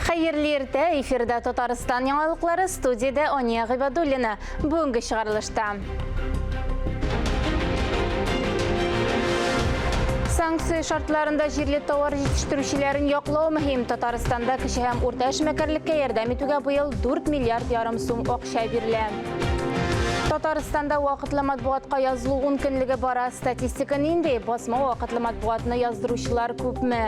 Xeyirli ertə, efirdə Tataristan yangalıqları, studiyada Oniya G'ibadulina. Bugungi шығарылышта. Sanksiya şartlarında jirli tovar yetiştiruvchilarini yoqlov muhim. Tataristanda kishi ham o'rta ishmakarlikka yordam etуге buyil 4 milliard yarim so'm o'qshay beriladi. Tataristanda vaqtli matbuotga yozuluv mumkinligi bora statistika nindi. Bosma vaqtli matbuotni yozdiruvchilar ko'pmi?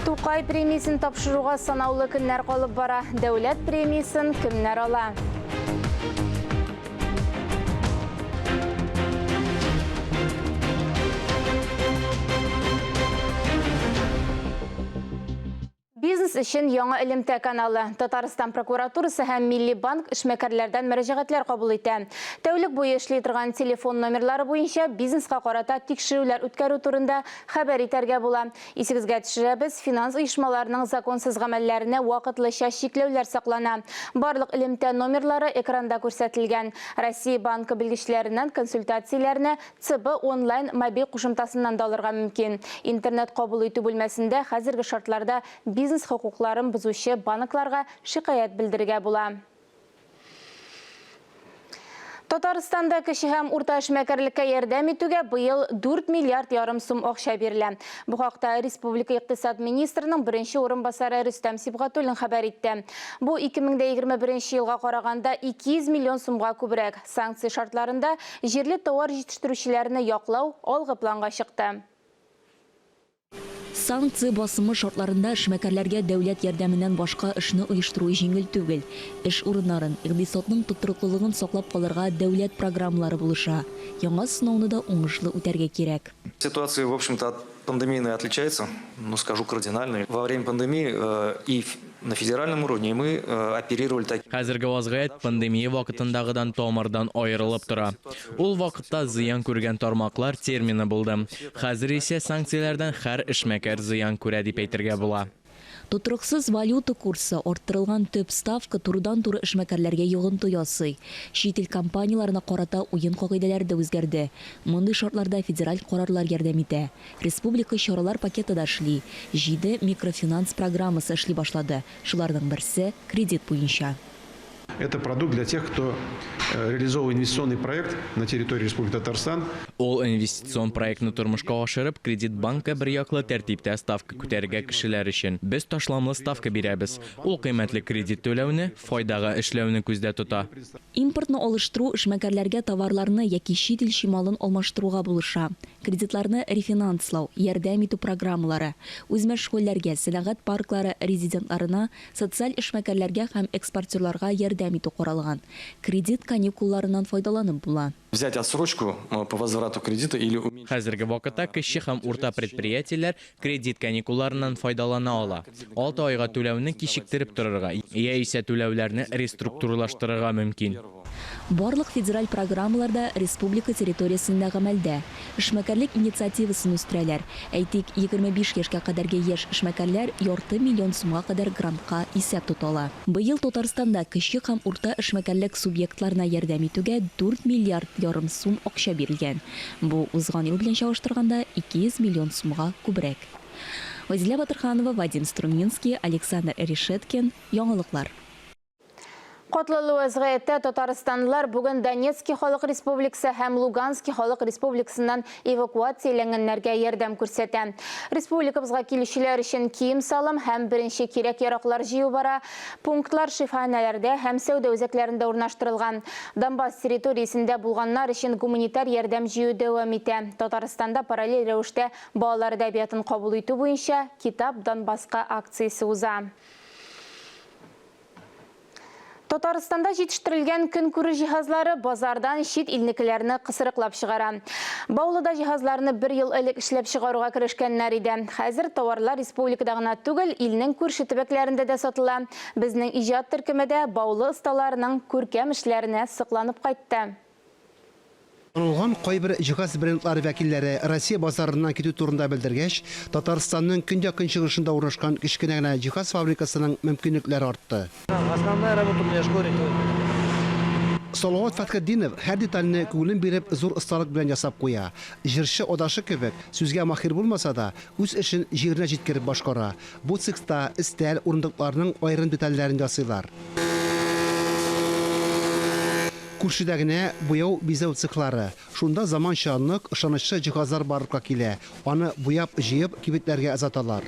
To'qay premiyasini topshiruga sanavli kunlar qolib bora. Davlat premiyasini kimlar oladi? Biznes için yangi ilimta kanalı. Tataristan prokuraturasi ham Milliy bank ishmakarlardan murojaatlar qabul etdi. Tavlik bo'yi ishli turgan telefon nomerlari bo'yicha biznesga qarata tekshiruvlar o'tkaruv turida xabar etarga bo'ladi. Esingizga tushiramiz, finans uyushmalarining zakonsiz amallarini vaqtincha cheklovlar saqlanadi. Barliq ilimta nomerlari ekranda ko'rsatilgan. Rossiya banki bilgishlaridan konsultatsiyalarni CB onlayn mobil qo'shimchasidan da olishga mumkin. Internet qabul etuv bo'lmasida hozirgi shartlarda biznes huquqlarini buzuvchi banklarga shikoyat bildirga bo'ladi. Tataristanda kishi ham o'rta ishmakarlikka yordam etuge buyil 4 milliard yarim so'm o'qshay beriladi. Bu haqda Respublika iqtisod ministrining birinchi o'rinbosari Rustam Sibg'atulin xabar etdi. Bu 2021-yilga qaraganda 200 million so'mga ko'proq. Sanksiya shartlarida yerli tovar yetishtiruvchilarini yoqlov olg'i planga chiqdi. Sanksiya bosimi şartlarında ishmakarlarga davlat yordamidan boshqa ishni uyushtiruv yengil tugul. Ish o'rinlarini, iqtisodning tuturuqligini saqlab qolarga davlat programmalari bo'lishi. Yangi sinovni da o'ngishli o'targa kerak. Ситуация, в общем-то, от пандемийной отличается, но скажу кардинально. Во время пандемии и на федеральном уровне мы оперировали так. Hozirgi vaziyat pandemiya vaqtidag'idan tomirdan ayrilib tura. Ul vaqtda ziyon ko'rgan tarmoqlar termini bo'ldi. Hozir esa sanksiyalardan har ishmakar ziyon ko'radi deb aytirga bo'ladi. Tuturuqsiz valyuta kursi orttirilgan töp stavka turdan turi ishmakarlarga yog'intu yasay. Chet el kompaniyalarına qarata o'yin qoidalari da o'zgardi. Bunday shartlarda federal qarorlar yordam etdi. Respublika choralar paketida ishli. 7 mikrofinans programmasi ishli boshladi. Shularning birisi kredit bo'yicha. Это продукт для тех, кто реализовывает инвестиционный проект на территории Республики Татарстан. Ol investitsion proyektni turmushga oshirib, Kredit banka bir yoqli tartibda stavka ko'targan kishilar uchun biz tashlamli stavka beramiz. U qiymatli kredit to'lovini, foydaga ishlovni ko'zda tutadi. Importni olishtiruv ishmakarlarga tovarlarni yoki chet el shimolini almashtiruga bo'lishi, kreditlarni refinanslov, yordam etuv programmalari, o'z mashg'ullarga, sanoat parklari rezidentlarına, sotsial ishmakarlarga ham eksportyorlarga yordam etuv qaralgan. Kredit kanikullaridan foydalanib bo'ladi. Взять отсрочку по возврату кредита или уменьшить. Hozirgi vaqtda kishi ham o'rta predpриятиялар kredit kanikullaridan foydalana oladi. 6 oyga to'lovni kechiktirib turarga, esa to'lovlarni restrukturlashtirishga mumkin. Barliq federal programmalarda respublika territoriyasida amalda. Ishmakarlik inisiativasini o'stiradilar. Aytik 25 yoshga qadargi yosh ishmakarlar 6 million so'mga qadar grantga hisob tutadi. Bu yil Tataristonda kishi ham o'rta ishmakarlik subyektlarına yordam etuge 4 milliard yarim so'm o'qsha berilgan. Bu o'zg'on yil bilan solishtirganda 200 million so'mga ko'proq. Vazila Batirxanova, Vadim Struminskiy, Aleksandr Reshetkin, Yangiliklar. Qotlulu vaziyatda Tataristanlılar bugün Donetskiy Xalq Respublikasi ham Luganskiy Xalq Respublikasidan evakuatsiyalanganlarga yordam ko'rsatdi. Respublikamizga kelishchilar uchun kiyim salım ham birinchi kerak-yaroqlar jiyu bora punktlar shifoxonalarda ham savdo o'zaklarida o'rnashtirilgan. Donbass territoriyasida bo'lganlar uchun gumanitar yordam jiyu davom etdi. Tataristonda parallel ravishda bolalar adabiyotini qabul etuv bo'yicha Kitob Donbassga aksiyasi o'zadi. Tataristanda yetishtirilgan kun ko'rish jihozlari bozordan chet elnikilarni qisiriqlab chiqaradi. Bavlida jihozlarni 1 yil ilk ishlab chiqaruga kirishganlar edi. Hozir tovarlar respublikadagina tugul, ilning ko'rshi tubaklarida da sotiladi. Bizning ijod turkumida bavli ustalarining ko'rkam ishlarini saqlanib qaytdi. Olgan bir cihaz brendlari vakillari Rossiya bozoridan ketib turunda bildirgach, Tataristanning kunda-kun chiqishida o'rnashgan kichkina jihaz fabrikasining mumkinliklari ortdi. Салават Фатхетдинов һәр детальне күңелен биреп зур осталык белән ясап куя. Җырчы адашы кебек, сүзгә махир булмаса да, үз эшен җиренә җиткереп башкара. Бу цехта өстәл, урындыкларның аерым детальләрен ясыйлар. Күршедә генә буяу бизәү цехлары. Шунда заманча нык, ышанычлы җиһазлар барлыкка килә. Аны буяп, җыеп, кибетләргә озаталар.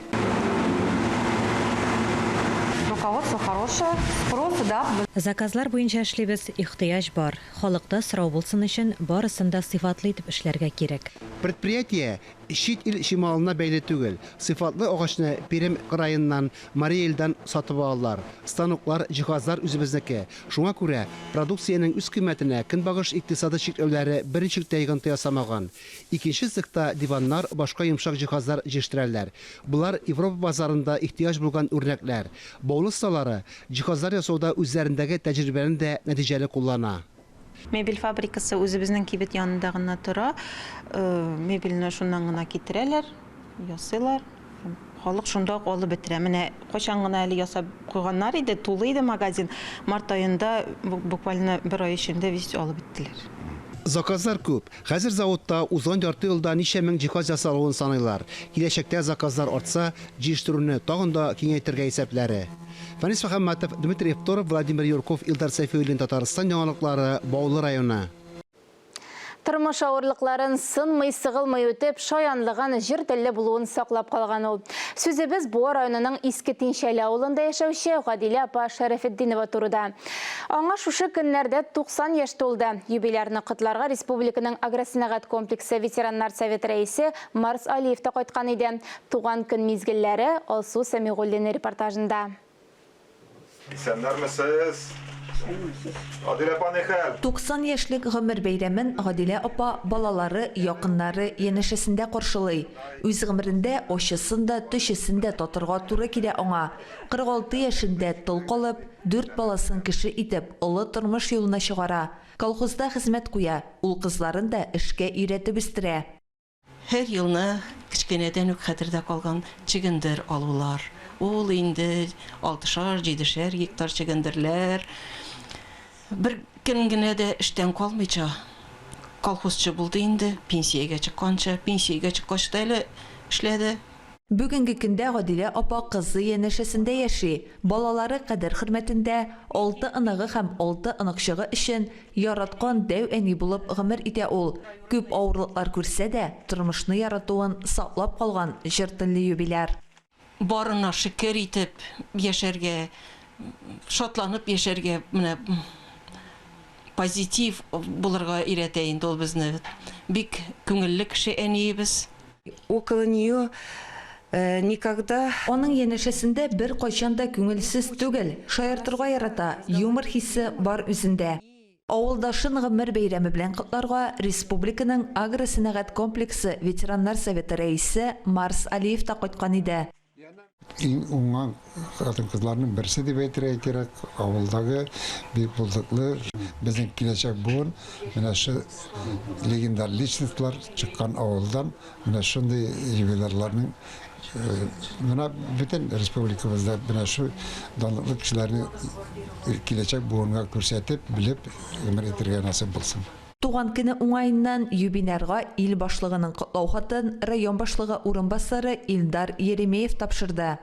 Руководство хорошее, спрос, да. Заказлар буенча эшлибез, ихтыяҗ бар. Халыкта сорау булсын өчен барысын да сыйфатлы итеп эшләргә кирәк. Предприятие чит ил шималына бәйле түгел. Сыйфатлы агачны Пермь крайыннан, Мари Илдән сатып алалар. Станоклар, җиһазлар үзебезнеке. Шуңа күрә продукциянең үз кыйммәтенә көнбагыш икътисады чикләүләре беренче тәйгын ясамаган. Икенче цехта диваннар, башка йомшак җиһазлар җиштерәләр. Булар Европа базарында ихтыяҗ булган үрнәкләр. Баулы сталары җиһазлар ясауда үзләрендәге тәҗрибәне дә нәтиҗәле куллана. Мебель фабрикасы үзебезнең кибет янында гына тора. Мебельне шуннан гына китерәләр, ясыйлар. Халык шунда алып бетерә. Менә качан гына әле ясап куйганнар иде, тулы иде магазин. Март аенда буквально бер ай эчендә весь алып беттеләр. Заказлар күп. Хәзер заводта узган ярты елда ничә мең җиһаз ясалуын саныйлар. Киләчәктә заказлар артса, җиштирүне тагын да киңәйтергә исәпләре. Фанис Мөхәммәтов, Дмитрий Евторов, Владимир Юрков, Илдар Сәйфуллин, Татарстан яңалыклары, Баулы районы. Тормыш авырлыкларын сынмый, сыгылмый үтеп, шаянлыгын, җир телле булуын саклап калган ул. Сүзебез Буа районының Иске Тиншәле авылында яшәүче Гадилә апа Шәрәфетдинова турыда. Аңа шушы көннәрдә 90 яшь тулды. Юбилярны котларга республиканың агросәнәгать комплексы ветераннар советы рәисе Марс Алиев та кайткан иде. Туган көн мизгелләре Алсу Сәмигуллина репортажында. Исәннәрмесез? Гадилә апа нихәл? 90 яшьлек гомер бәйрәмен Гадилә апа балалары, якыннары янәшәсендә каршылый. Үз гомерендә ачысын да, төшесен дә татырга туры килә аңа. 46 яшендә тол калып, 4 баласын кеше итеп, олы тормыш юлына чыгара. Колхозда хезмәт куя, ул кызларын да эшкә өйрәтеп үстерә. Һәр елны кичкенәдән үк хәтердә калган чигендер алулар. Ул инде 6-7 гектар чигендерләр. Бер көн генә дә эштән калмыйча колхозчы булды инде, пенсиягә чыкканча, пенсиягә чыккач та әле эшләде. Бүгенге көндә Гадилә апа кызы янәшәсендә яши. Балалары кадер хөрмәтендә 6 ыныгы һәм 6 ыныкчыгы өчен яраткан дәү әни булып гомер итә ул. Күп авырлыклар күрсә дә, тормышны яратуын саклап калган җыр телле юбиляр. Барына шикер итеп яшәргә, шатланып яшәргә, менә позитив булырга өйрәтә инде ул безне. Бик күңелле кеше әниебез. Около нее никогда... Аның янәшәсендә бер кайчан да күңелсез түгел, шаяртырга ярата, юмор хиссе бар үзендә. Авылдашын гомер бәйрәме белән котларга республиканың агросәнәгать комплексы ветераннар советы рәисе Марс Алиев та кайткан иде. Иң уңган хатын-кызларның берсе дип әйтергә кирәк, авылдагы бик булдыклы безнең киләчәк буын, менә шу легендар личностьлар чыккан авылдан, менә шундый юбиларларның менә бөтен республикабызда менә шу данлыклы кешеләрне киләчәк буынга күрсәтеп, белеп гомер итәргә насыйп булсын. Туган көне уңайыннан юбилярга ил башлыгының котлау хатын район башлыгы урынбасары Илдар Еремеев тапшырды.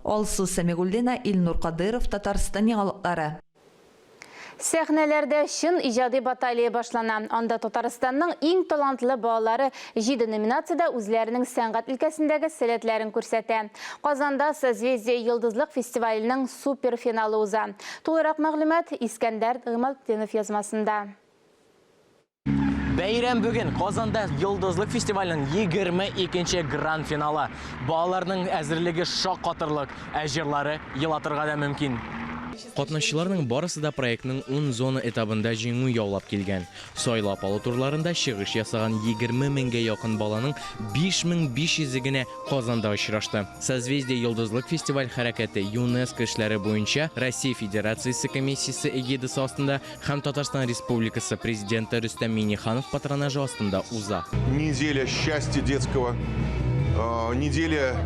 Алсу Сәмигуллина, Илнур Кадыров, Татарстан яңалыклары. Сәхнәләрдә шын иҗади баталия башлана. Анда Татарстанның иң талантлы балалары 7 номинациядә үзләренең сәнгать өлкәсендәге сәләтләрен күрсәтә. Казанда Созвездие йолдызлык фестиваленең суперфиналы уза. Тулырак мәгълүмат Искәндәр Гыймалтдинов язмасында. Бәйрәм бүген Казанда йолдызлык фестиваленең 22-нче гранд финалы. Балаларның әзерлеге шаккатырлык, әҗерләре елатырга да мөмкин. Катнашчыларның барысы да проектның 10 зона этабында җиңү яулап килгән. Сайлап алу турларында чыгыш ясаган 20 меңгә якын баланың 5500 генә Казанда очрашты. Созвездие йолдызлык фестиваль хәрәкәте ЮНЕСКО эшләре буенча Россия Федерациясе комиссиясе эгидасы астында һәм Татарстан Республикасы президенты Рөстәм Миңнеханов патронажы астында уза. Неделя счастья детского, неделя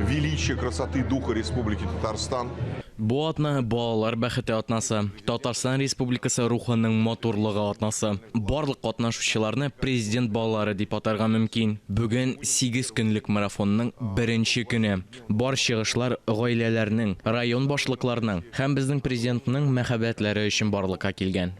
величия, красоты духа Республики Татарстан. Бу атна балалар бәхете атнасы, Татарстан Республикасы рухының моторлыгы атнасы. Барлык катнашучыларны президент балалары дип атарга мөмкин. Бүген 8 көнлек марафонның беренче көне. Бар чыгышлар гаиләләрнең, район башлыкларының һәм безнең президентның мәхәббәтләре өчен барлыкка килгән.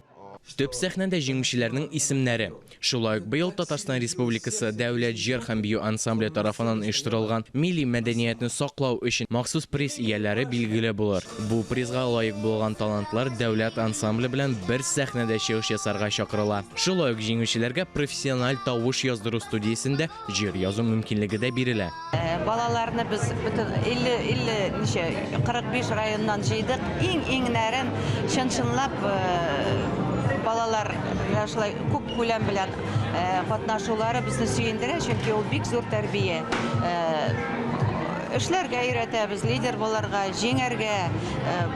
Төп сәхнәдә җиңүчеләрнең исемнәре. Шулай ук быел Татарстан Республикасы Дәүләт җыр һәм бию ансамбле тарафыннан оештырылган милли мәдәниятне саклау өчен махсус приз ияләре билгеле булыр. Бу призга лаек булган талантлар дәүләт ансамбле белән бер сәхнәдә чыгыш ясарга чакырыла. Шулай ук җиңүчеләргә профессиональ тавыш яздыру студиясендә җыр язу мөмкинлеге дә бирелә. Балаларны без 45 районнан җыйдык. Иң нәрен чынлап балалар яшылай күп күләм белән катнашулары безне сөендерә, чөнки ул бик зур тәрбия. Эшләргә өйрәтәбез, лидер буларга, җиңәргә.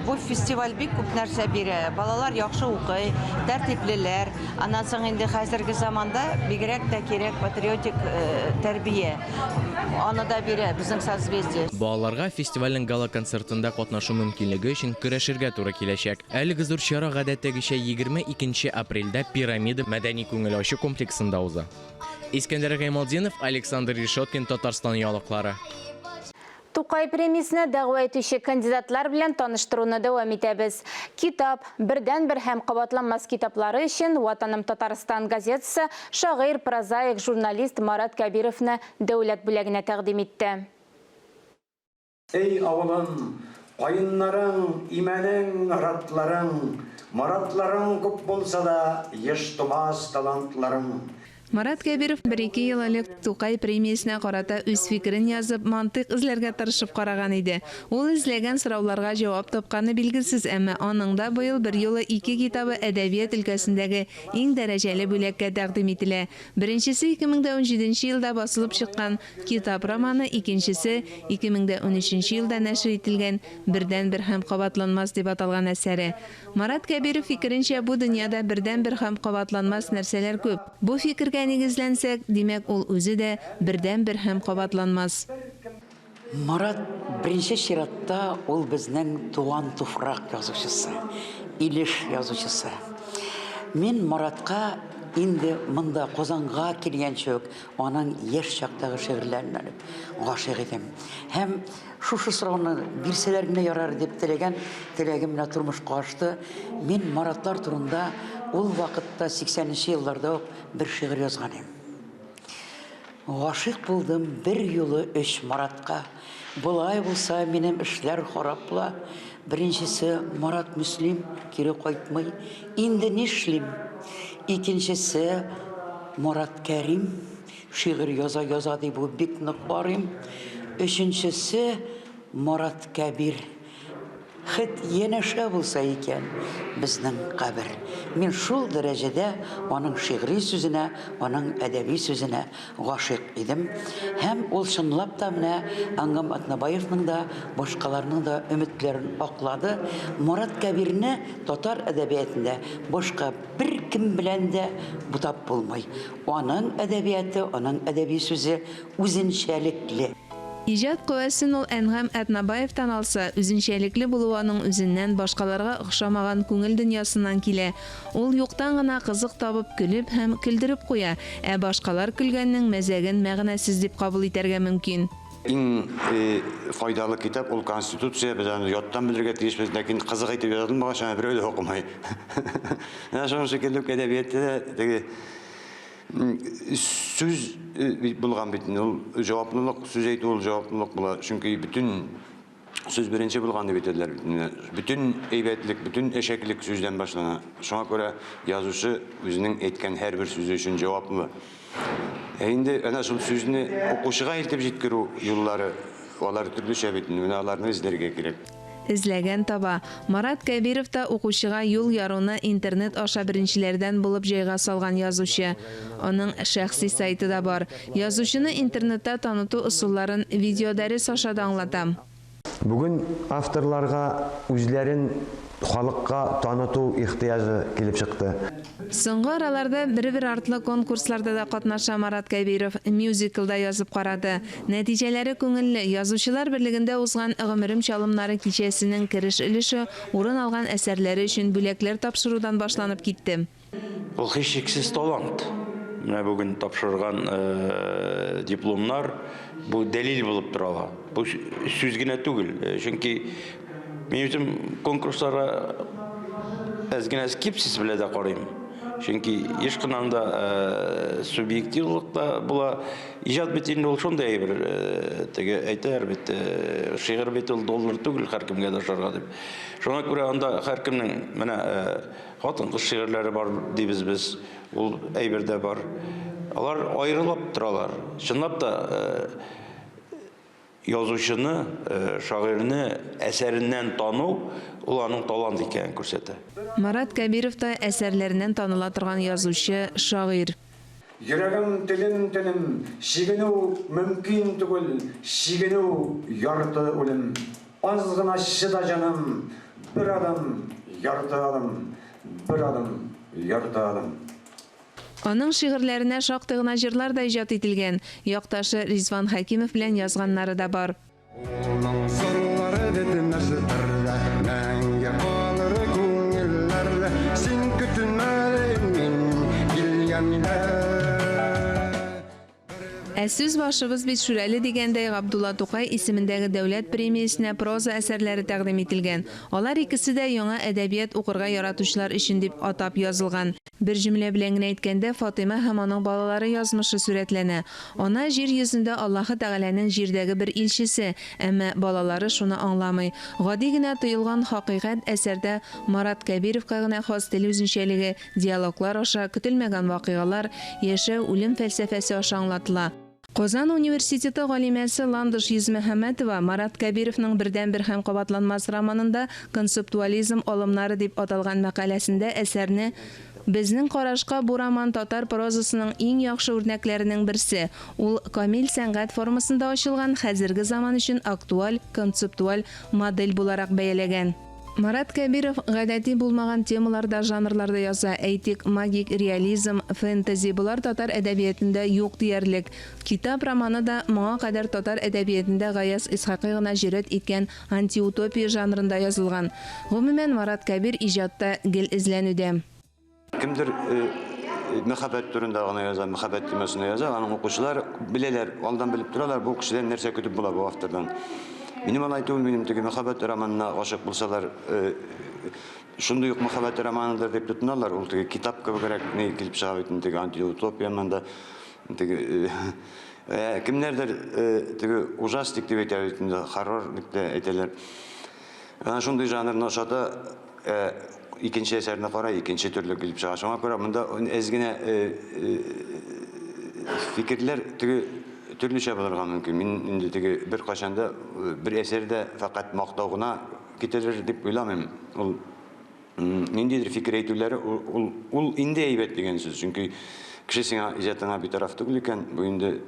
Бу фестиваль бик күп нәрсә бирә. Балалар яхшы укый, тәртиплеләр. Аннан соң инде хәзерге заманда бигрәк тә кирәк патриотик тәрбия. Аны да бирә безнең созвездие. Балаларга фестивальнең гала концертында катнашу мөмкинлеге өчен көрәшергә туры киләчәк. Әлеге зур чара гадәттәгечә 22 апрельдә Пирамида мәдәни күңел ачу комплексында уза. Искәндәр Гаймалдинов, Александр Решеткин, Татарстан ялыклары. Тукай премиясенә дәгъва итүче кандидатлар белән таныштыруны дәвам итәбез. Китап, бердән-бер һәм кабатланмас китаплары өчен Ватаным Татарстан газетасы шагыйрь, прозаик, журналист Марат Кәбировны дәүләт бүләгенә тәкъдим итте. Эй авылым, кайыннарың, имәнең, маратларың күп булса да, еш тумас талантларың. Марат Кәбиров 1-2 ел элек Тукай премиясенә карата үз фикерен язып, мантык эзләргә тырышып караган иде. Ул эзләгән сорауларга җавап тапканы билгесез, әмма аның да быел бер юлы 2 китабы әдәбият өлкәсендәге иң дәрәҗәле бүләккә тәкъдим ителә. Беренчесе 2017 елда басылып чыккан Китап романы, икенчесе 2013 елда нәшр ителгән Бердән-бер һәм кабатланмас дип аталган әсәре. Марат Кәбиров фикеренчә, бу дөньяда бердән-бер һәм кабатланмас нәрсәләр күп. Бу фикергә нигезләнсәк, димәк ул үзе дә бердән-бер һәм кабатланмас. Марат беренче чиратта ул безнең туган туфрак язучысы, Илеш язучысы. Мин Маратка инде монда Казанга килгәнчә үк аның яшь чактагы шигырьләренә гашыйк идем. Һәм шушы сорауны бирсәләр генә ярар дип теләгем менә тормышка ашты. Мин Маратлар турында ул вакытта 80-нче елларда бер шигырь язган идем. Гашыйк булдым бер юлы 3 Маратка. Булай булса минем эшләр харапла. Беренчесе Марат Муслим кире кайтмый. Инде нишлим? Икенчесе Марат Кәрим шигырь яза дип бу бик нык барым. Өченчесе Марат Кәбир. Хит янәшә булса икән безнең кабер. Мин шул дәрәҗәдә аның шигъри сүзенә, аның әдәби сүзенә гашыйк идем. Һәм ул чынлап та менә Аңгам Атнабаевның да, башкаларның да өметләрен аклады. Марат Кәбирне татар әдәбиятында башка бер кем белән дә бутап булмый. Аның әдәбияты, аның әдәби сүзе үзенчәлекле. Иҗат куәсен ул Әнгам Атнабаевтан алса, үзенчәлекле булуының үзеннән башкаларга охшамаган күңел дөньясыннан килә. Ул юктан гына кызык табып көлеп һәм көлдереп куя, ә башкалар көлгәннең мәзәген мәгънәсез дип кабул итәргә мөмкин. Иң файдалы китап ул Конституция, без аны яттан белергә тиешбез, ләкин кызык итеп язылмаган, берәү дә укымый. Шуның шикелле әдәбиятта теге сүз булган бит, ул җаваплылык, сүз әйтү ул җаваплылык була. Чөнки бүтән сүз беренче булган дип әйтәләр. Бүтән әйбәтлек, бүтән эшәклек сүздән башлана. Шуңа күрә язучы үзенең әйткән һәр бер сүзе өчен җаваплы. Инде әнә шул сүзне укучыга илтеп җиткерү юллары, алар төрлечә бит, менә аларны эзләргә кирәк. Эзләгән таба. Марат Кәбиров та укучыга юл яруны интернет аша беренчеләрдән булып җайга салган язучы. Аның шәхси сайты да бар. Язучыны интернетта таныту ысулларын видеодәрес аша да аңлатам. Бүген авторларга үзләрен халыкка таныту ихтыяҗы килеп чыкты. Соңгы араларда бер артлы конкурсларда да катнаша Марат Кәбиров мюзиклда язып карады. Нәтиҗәләре күңелле. Язучылар берлегендә узган Гомерем чалымнары кичәсенең кереш өлеше урын алган әсәрләре өчен бүләкләр тапшырудан башланып китте. Ул һичшиксез талант. Менә бүген тапшырган дипломнар бу дәлил булып тора. Бу сүз генә түгел. Чөнки мин үзем конкурсларга әзгенә скепсис белән дә карыйм. Чөнки ешкынан да субъективлык та була. Иҗат бит инде ул шундый бер теге әйтәр бит шигырь бит ул доллар түгел һәркемгә дә шарга дип. Шуңа күрә анда һәркемнең менә хатын-кыз шигырьләре бар дибез без. Ул әйбердә бар. Алар аерылып торалар. Чынлап та язучыны, шагыйрьне әсәреннән тану ул аның талант икәнен күрсәтә. Марат Кәбиров та әсәрләреннән таныла торган язучы, шагыйрь. Йөрәгем телем, шигенү мөмкин түгел, шигенү ярты үлем. Аз гына шыда җаным, бер адым, ярты адым, бер адым, ярты адым. Аның шигырьләренә шактый гына җырлар да иҗат ителгән. Якташы Ризван Хәкимов белән язганнары да бар. Сүз башыбыз бит Шүрәле дигәндәй Габдулла Тукай исемендәге дәүләт премиясенә проза әсәрләре тәкъдим ителгән. Алар икесе дә яңа әдәбият укырга яратучылар өчен дип атап язылган. Бер җөмлә белән генә әйткәндә, Фатыйма һәм аның балалары язмышы сурәтләнә. Ана җир йөзендә Аллаһы Тәгаләнең җирдәге бер илчесе, әмма балалары шуны аңламый. Гади генә тоелган хакыйкать әсәрдә Марат Кәбировка гына хас тел үзенчәлеге, диалоглар аша көтелмәгән вакыйгалар, яшәү, үлем фәлсәфәсе аша аңлатыла. Казан университеты галимәсе Ландыш Йөзмөхәммәтова Марат Кәбировның бердән-бер һәм кабатланмас романында концептуализм алымнары дип аталган мәкаләсендә әсәрне безнең карашка бу роман татар прозасының иң яхшы үрнәкләренең берсе. Ул камил сәнгать формасында ачылган хәзерге заман өчен актуаль, концептуаль модель буларак бәяләгән. Марат Кәбиров гадәти булмаган темаларда, жанрларда яза. Әйтик, магик реализм, фэнтези булар татар әдәбиятында юк диярлек. Китап романы да моңа кадәр татар әдәбиятында Гаяз Исхакый гына җөрәт иткән антиутопия жанрында язылган. Гомумән Марат Кәбир иҗатта гел эзләнүдә. Кемдер мәхәббәт турында гына яза, мәхәббәт темасында яза, аның укучылар беләләр, алдан белеп торалар, бу кешедән нәрсә көтеп була бу автордан. Минем алай түгел, минем теге мәхәббәт романына гашык булсалар, шундый ук мәхәббәт романыдыр дип тотыналар. Ул теге китап кебегрәк не килеп чыга бит, теге антиутопия монда, теге кемнәрдер теге ужастик дип әйтә бит, хоррор дип әйтәләр. Ана шундый жанрны ошата икенче әсәрне карай, икенче төрле килеп чыга. Шуңа күрә монда әзгенә фикерләр теге төрлечә булырга мөмкин. Мин инде теге бер кашанда бер әсәрдә фақат мактау гына китәлер дип уйламыйм. Ул ниндидер фикер әйтүләре ул инде әйбәт дигән сүз. Чөнки кеше сиңа иҗатыңа битараф түгел икән, бу инде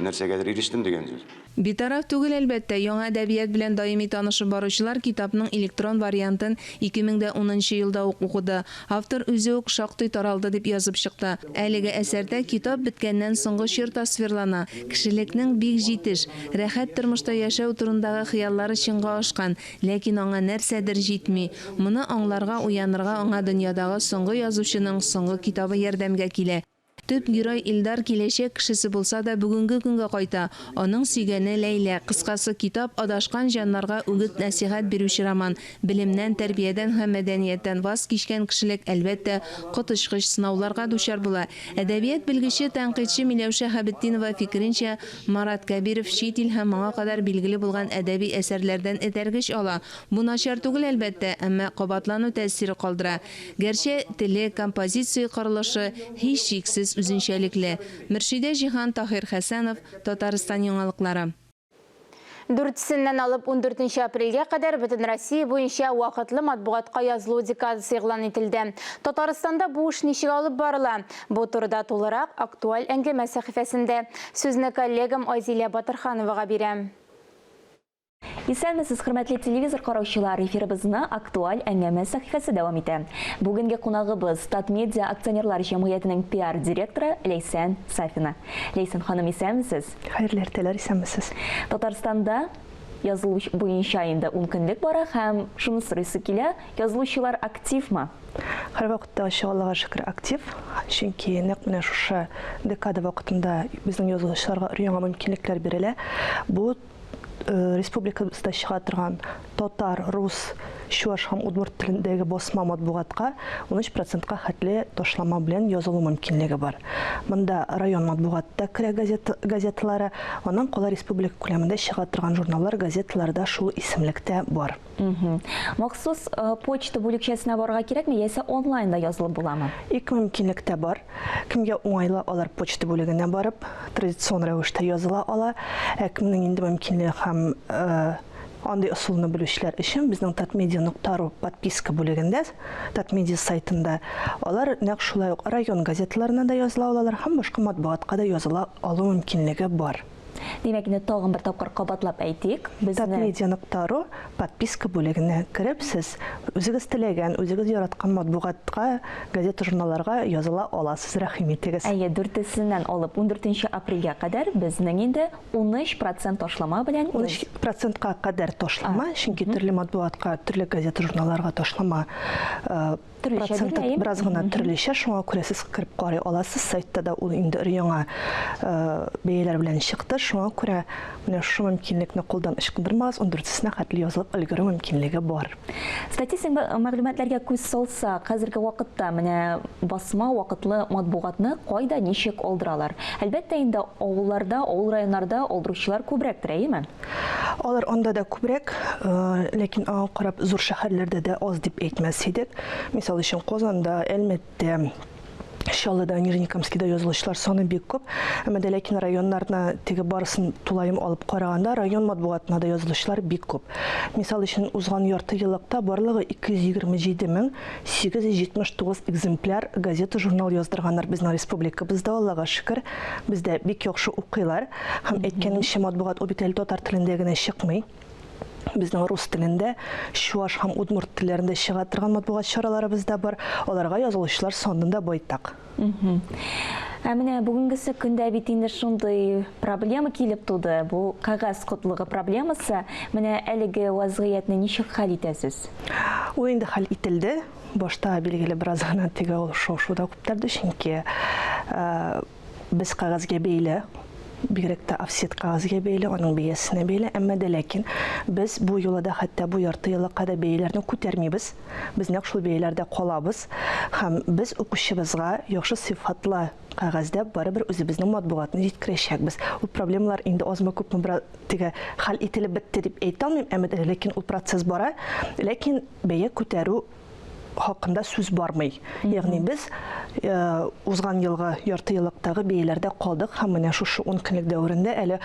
нәрсәгәдер ирештем дигән сүз. Битараф түгел әлбәттә, яңа әдәбият белән даими танышып баручылар китапның электрон вариантын 2010 елда укыды. Автор үзе үк шактый таралды дип язып чыкты. Әлеге әсәрдә китап биткәннән соңгы чир тасвирлана. Кешелекнең бик җитеш, рәхәт тормышта яшәү турындагы хыяллары чынга ашкан, ләкин аңа нәрсәдер җитми. Моны аңларга, уянырга аңа дөньядагы соңгы язучының соңгы китабы ярдәмгә килә. Төп герой Илдар киләчәк кешесе булса да бүгенге көнгә кайта. Аның сөйгәне Ләйлә. Кыскасы, китап адашкан җаннарга үгет нәсихәт бирүче роман. Белемнән, тәрбиядән һәм мәдәнияттән ваз кичкән кешелек әлбәттә котышкыч сынауларга дучар була. Әдәбият белгече, тәнкыйтьче Миләүшә Хәбетдинова фикеренчә, Марат Кәбиров чит ил һәм моңа кадәр билгеле булган әдәби әсәрләрдән этәргеч ала. Бу начар түгел әлбәттә, әмма кабатлану тәэсире калдыра. Гәрчә теле, композиция корылышы һич шиксез үзенчәлекле. Мөршидә Җиһан, Таһир Хәсәнов, Татарстан яңалыклары. 4-сеннән алып 14 апрельгә кадәр бөтен Россия буенча вакытлы матбугатка язылу декадасы игълан ителде. Татарстанда бу эш ничек алып барыла? Бу турыда тулырак актуаль әңгәмә сәхифәсендә. Сүзне коллегам Айзилә Батырхановага бирәм. Исәнмесез, хөрмәтле телевизор караучылар, эфирыбызны актуаль әңгәмә сәхифәсе дәвам итә. Бүгенге кунагыбыз Татмедиа акционерлар җәмгыятенең пиар директоры Лейсан Сафина. Лейсан ханым, исәнмесез? Хәерле иртәләр, исәнмесез. Татарстанда язылу буенча инде 10 көнлек бара һәм шуны сорыйсы килә, язылучылар активмы? Һәр вакытта Аллага шөкер актив, чөнки нәкъ менә шушы декада вакытында безнең язылучыларга яңа мөмкинлекләр бирелә. Бу республикабызда чыга торган татар, рус, чуаш һәм удмурт телендәге басма матбугатка 13%-ка хәтле ташлама белән язылу мөмкинлеге бар. Монда район матбугатта керә газеталары, аннан кала республика күләмендә чыга торган журналлар, газеталарда шул исемлектә бар. Махсус почта бүлекчәсенә барырга кирәкме, яисә онлайнда язылып буламы? Ике мөмкинлектә бар. Кемгә уңайлы, алар почта бүлегенә барып, традицион рәвештә языла ала. Кемнең инде мөмкинлеге һәм андый ысулны белүчеләр өчен безнең tatmedia.ru подписка бүлегендә, Tatmedia сайтында алар нәкъ шулай ук район газеталарына да языла алалар һәм башка матбугатка да языла алу мөмкинлеге бар. Димәк, инде тагын бер тапкыр кабатлап әйтик, Tatmedia.ru подписка бүлегенә кереп, сез үзегез теләгән, үзегез яраткан матбугатка, газета, журналларга языла аласыз. Рәхим итегез. 4-сеннән алып 14 апрельгә кадәр безнең инде 13% ташлама белән 13%-ка кадәр ташлама, чөнки төрле матбугатка, төрле газета, журналларга ташлама проценты бераз гына төрлечә, шуңа күрә сез кирип карый аласыз. Сайтта да ул инде яңа бәяләр белән чыкты. Шуңа күрә менә шу мөмкинлекне кулдан ычкындырмагыз, 14-сенә хәтле язылып өлгерү мөмкинлеге бар. Статистик мәгълүматларга күз салса, хәзерге вакытта менә басма вакытлы матбугатны кайда ничек алдыралар? Әлбәттә, инде авылларда, авыл районнарда алдыручылар күбрәктер, әйеме? Алар анда да күбрәк, ләкин аңа карап зур шәһәрләрдә дә аз дип әйтмәс идек. Мисал өчен Казанда, Әлмәттә, Чаллыда, Нижнекамскида язылучылар саны бик күп. Әмма дә ләкин районнарына теге барысын тулайым алып караганда, район матбугатына да язылучылар бик күп. Мисал өчен узган ярты еллыкта барлыгы 227,879 экземпляр газета, журнал яздырганнар безнең республикабызда, Аллага шөкер. Бездә бик яхшы укыйлар һәм әйткәнемчә матбугат бит әле татар телендә генә чыкмый. Безнең рус телендә, чуаш һәм удмурт телләрендә чыга торган матбугат чараларыбызда бар. Аларга язылучылар санында байтак. Менә бүгенгесе көндә бит инде шундый проблема килеп туды. Бу кагаз котлыгы проблемасы. Менә әлеге вазгыятны ничек хәл итәсез? Ул инде хәл ителде. Башта билгеле бераз гына теге шау-шуда күптәрде, чөнки без кагазга бәйле, бигрәк тә офсет кагазга бәйле, аның бәясенә бәйле, әмма дә ләкин без бу юлда хәтта бу ярты еллыкка да бәяләрне күтәрмибез. Без нәкъ шул бәяләрдә калабыз һәм без укучыбызга яхшы сыйфатлы кагазда барыбер үзебезнең матбугатны җиткерәчәкбез. Ул проблемалар инде азмы күпме бер теге хәл ителеп бетте дип әйтә алмыйм, әмма дә ләкин ул процесс бара, ләкин бәя күтәрү хакында сүз бармый. Ягъни без узган елгы ярты еллыктагы бәяләрдә калдык һәм менә шушы 10 көнлек дәврендә әле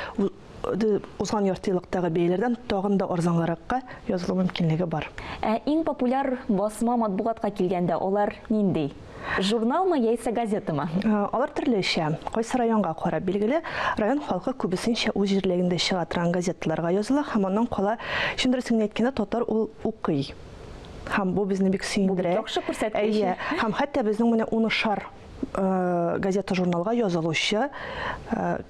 узган ярты еллыктагы бәяләрдән тагын да арзангаракка язылу мөмкинлеге бар. Иң популяр басма матбугатка килгәндә алар нинди? Журналмы яисә газетамы? Алар төрлечә. Кайсы районга карап билгеле, район халкы күбесенчә үз җирлегендә чыга торган газеталарга языла һәм аннан кала, шундыйсын әйткәндә, татар ул укый. Һәм бу безне бик сөендерә. Әйе, һәм хәтта безнең менә 10 газета, журналга язылучы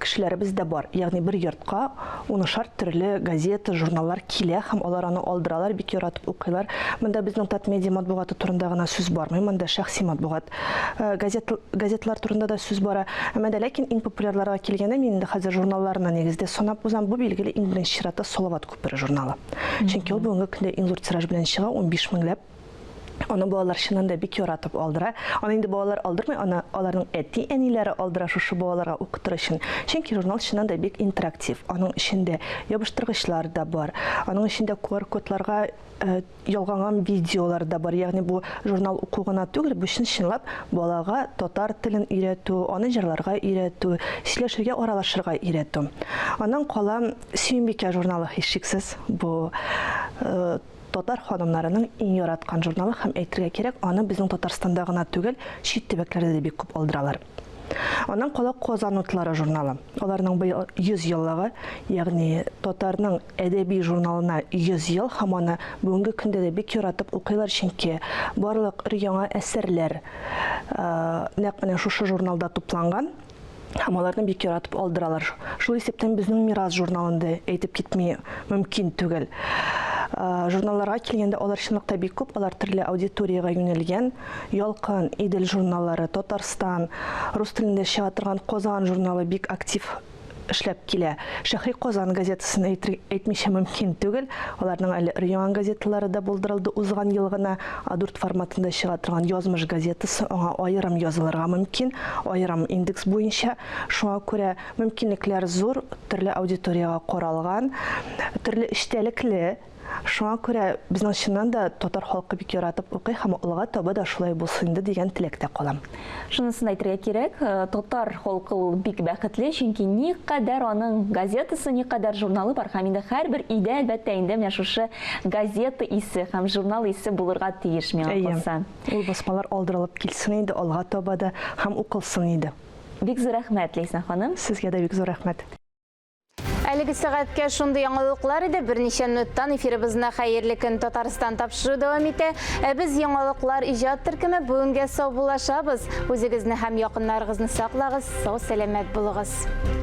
кешеләребез дә бар. Ягъни бер йортка 10 төрле газета, журналлар килә һәм алар аны алдыралар, бик яратып укыйлар. Монда безнең Татмедиа матбугаты турында гына сүз бармый, монда шәхси матбугат, газеталар турында да сүз бара. Әмма дә ләкин иң популярларга килгәндә, мин инде хәзер журналларны нигездә санап узам. Бу билгеле иң беренче чиратта Салават күпере журналы. Чөнки ул бүгенге көндә иң зур тираж белән чыга, 15 меңләп. Аны балалар чыннан да бик яратып алдыра. Аны инде балалар алдырмый, аны аларның әти-әниләре алдыра шушы балаларга укытыр өчен. Чөнки журнал чыннан да бик интерактив. Аның ичендә ябыштыргычлар да бар. Аның ичендә QR-кодларга ялганган видеолар да бар. Ягъни бу журнал укугына түгел, бу чынлап балага татар телен өйрәтү, аны җырларга өйрәтү, сөйләшергә, аралашырга өйрәтү. Аның кала Сөембикә журналы һичшиксез бу татар ханымнарының иң яраткан журналы һәм әйтергә кирәк, аны безнең Татарстанда гына түгел, чит төбәкләрдә дә бик күп алдыралар. Онан кола Козан утлары журналы. Оларның быел 100 еллыгы, ягъни Татарның әдәби журналына 100 ел, һәм аны бүгенге көндә дә бик яратып укыйлар, чөнки барлык яңа әсәрләр нәкъ менә шушы журналда тупланган. Һәм аларны бик яратып алдыралар. Шул исәптән безнең Мирас журналында әйтеп китми мөмкин түгел. Журналларга килгәндә алар чынлыкта бик күп, алар төрле аудиторияга юнәлгән. Ялкын, Идел журналлары, Татарстан, рус телендә чыга торган Казан журналы бик актив эшләп килә. Шәһри Казан газетасын әйтмичә мөмкин түгел. Аларның әле район газеталары да булдырылды узган ел гына. А4 форматында чыга торган Язмыш газетасы аңа аерым язылырга мөмкин, аерым индекс буенча. Шуңа күрә мөмкинлекләр зур, төрле аудиторияга каралган, төрле эчтәлекле. Шуңа күрә безнең чыннан да татар халкы бик яратып укый һәм алга таба да шулай булсын инде дигән теләктә калам. Шунысын әйтергә кирәк, татар халкы ул бик бәхетле, чөнки никадәр аның газетасы, никадәр журналы бар, һәм инде һәрбер өйдә әлбәттә инде менә шушы газета исе һәм журнал исе булырга тиеш миңа калса. Ул басмалар алдырылып килсен инде, алга таба да һәм укылсын иде. Бик зур рәхмәт, Ләйсән ханым. Сезгә дә бик зур рәхмәт. Әлеге сәгатькә шундый яңалыклар иде. Берничә минуттан эфирыбызна хәерле көн Татарстан тапшыру дәвам итә. Без яңалыклар иҗат төркеме бүгенгә сау булашабыз. Үзегезне һәм якыннарыгызны саклагыз, сау сәламәт булыгыз.